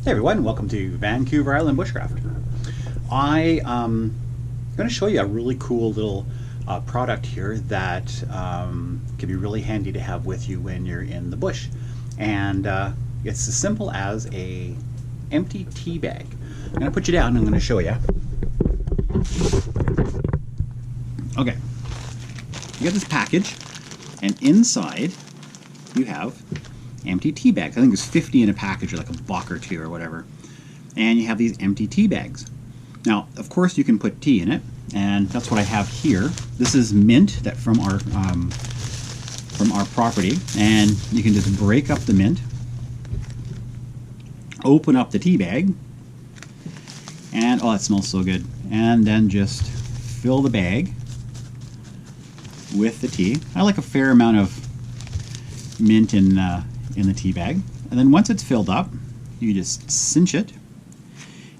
Hey everyone, welcome to Vancouver Island Bushcraft. I'm going to show you a really cool little product here that can be really handy to have with you when you're in the bush. And it's as simple as a empty tea bag. I'm going to put you down and I'm going to show you. Okay, you got this package and inside you have empty tea bags. I think there's 50 in a package, or like a buck or two or whatever. And you have these empty tea bags. Now, of course, you can put tea in it, and that's what I have here. This is mint that from our property, and you can just break up the mint, open up the tea bag, and oh, that smells so good. And then just fill the bag with the tea. I like a fair amount of mint in the tea bag, and then once it's filled up, you just cinch it,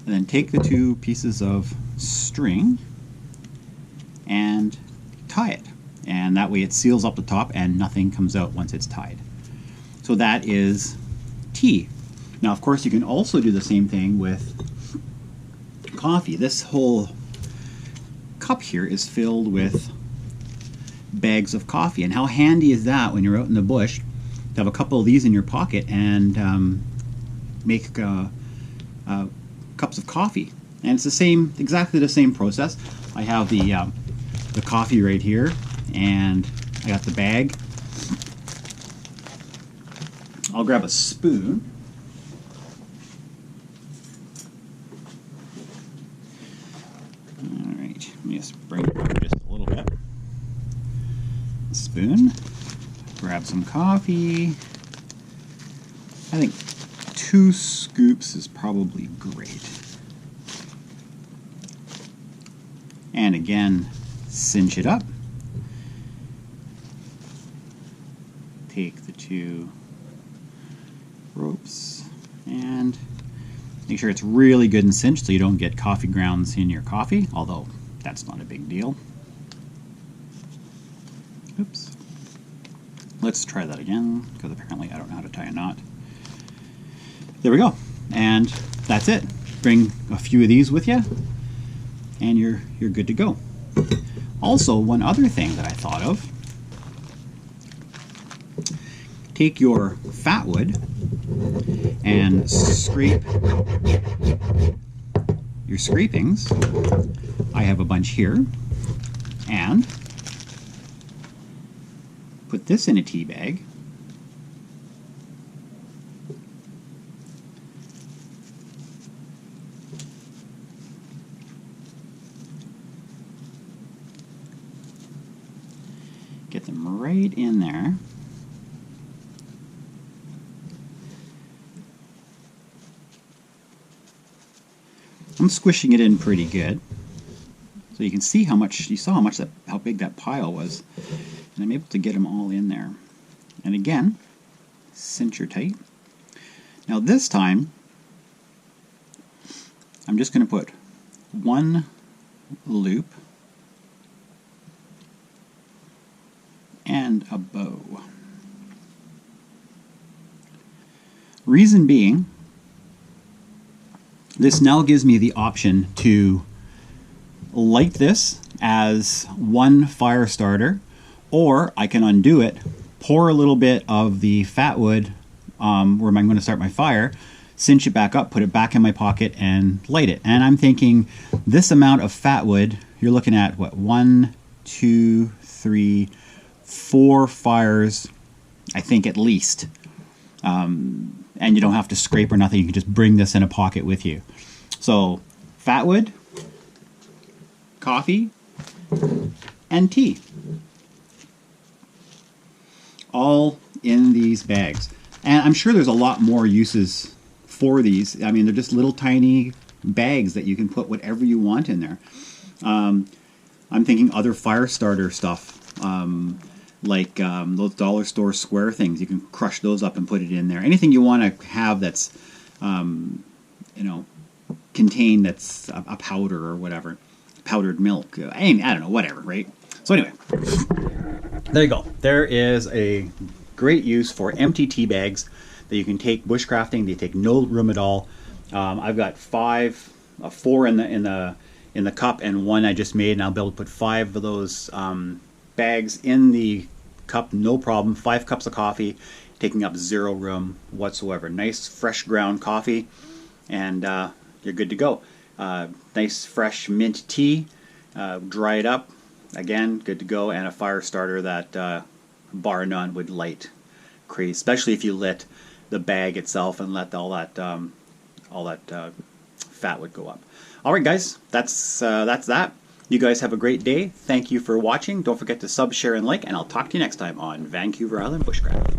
and then take the two pieces of string and tie it, and that way it seals up the top and nothing comes out once it's tied. So that is tea. Now, of course, you can also do the same thing with coffee. This whole cup here is filled with bags of coffee, and how handy is that when you're out in the bush to have a couple of these in your pocket and make cups of coffee. And it's the same, exactly the same process. I have the coffee right here, and I got the bag. I'll grab a spoon. All right, let me just bring it up just a little bit. Spoon. Grab some coffee. I think 2 scoops is probably great. And again, cinch it up. Take the 2 ropes and make sure it's really good and cinched so you don't get coffee grounds in your coffee, although that's not a big deal. Oops. Let's try that again, because apparently I don't know how to tie a knot. There we go. And that's it. Bring a few of these with you, and you're good to go. Also, one other thing that I thought of, take your fat wood and scrape your scrapings. I have a bunch here, and put this in a tea bag. Get them right in there. I'm squishing it in pretty good, so you can see how much, you saw how big that pile was. And I'm able to get them all in there. And again, cinch her tight. Now this time, I'm just going to put 1 loop and a bow. Reason being, this now gives me the option to light this as one fire starter, or I can undo it, pour a little bit of the fat wood where I'm going to start my fire, cinch it back up, put it back in my pocket, and light it. And I'm thinking this amount of fat wood, you're looking at what, 1, 2, 3, 4 fires, I think at least. And you don't have to scrape or nothing. You can just bring this in a pocket with you. So fat wood, coffee, and tea. All in these bags. And I'm sure there's a lot more uses for these. I mean, they're just little tiny bags that you can put whatever you want in there. I'm thinking other fire starter stuff, like those dollar store square things. You can crush those up and put it in there. Anything you want to have that's, you know, contained that's a powder or whatever. Powdered milk. I don't know, whatever, right? So anyway, there you go. There is a great use for empty tea bags that you can take bushcrafting. They take no room at all. I've got four in the cup and one I just made, and I'll be able to put 5 of those bags in the cup, no problem. 5 cups of coffee, taking up 0 room whatsoever. Nice fresh ground coffee, and you're good to go. Nice fresh mint tea, dry it up, again, good to go, and a fire starter that bar none would light crazy, especially if you lit the bag itself and let all that fat would go up. All right, guys, that's that. You guys have a great day. Thank you for watching. Don't forget to sub, share, and like, and I'll talk to you next time on Vancouver Island Bushcraft.